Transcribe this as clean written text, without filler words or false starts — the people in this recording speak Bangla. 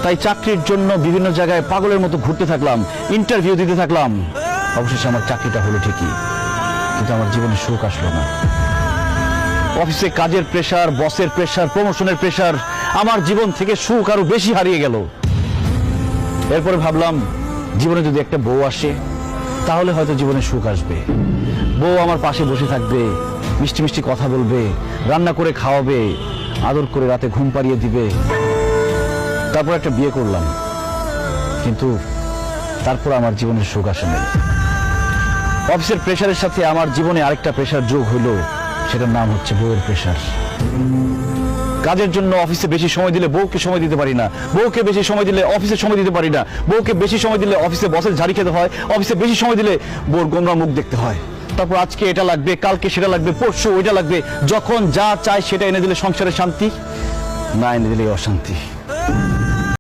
তাই চাকরির জন্য বিভিন্ন জায়গায় পাগলের মতো ঘুরতে থাকলাম, ইন্টারভিউ দিতে থাকলাম। অবশেষে আমার চাকরিটা হলো ঠিকই, কিন্তু আমার জীবনে সুখ আসলো না। অফিসে কাজের প্রেসার, বসের প্রেসার, প্রমোশনের প্রেসার, আমার জীবন থেকে সুখ আরো বেশি হারিয়ে গেল। এরপরে ভাবলাম, জীবনে যদি একটা বউ আসে তাহলে হয়তো জীবনে সুখ আসবে। বউ আমার পাশে বসে থাকবে, মিষ্টি মিষ্টি কথা বলবে, রান্না করে খাওয়াবে, আদর করে রাতে ঘুম পাড়িয়ে দিবে। তারপর একটা বিয়ে করলাম, কিন্তু তারপর আমার জীবনের সুখ আসে নাই। অফিসের প্রেসারের সাথে আমার জীবনে আরেকটা প্রেসার যোগ হলো, সেটার নাম হচ্ছে বউয়ের প্রেসার। কাজের জন্য অফিসে বেশি সময় দিলে বউকে সময় দিতে পারি না, বউকে বেশি সময় দিলে অফিসে সময় দিতে পারি না, বউকে বেশি সময় দিলে অফিসে বসের ঝাড়ি খেতে হয়, অফিসে বেশি সময় দিলে বউর গোমরা মুখ দেখতে হয়। তারপর আজকে এটা লাগবে, কালকে সেটা লাগবে, পরশু ওইটা লাগবে। যখন যা চাই সেটা এনে দিলে সংসারে শান্তি, না এনে দিলে অশান্তি।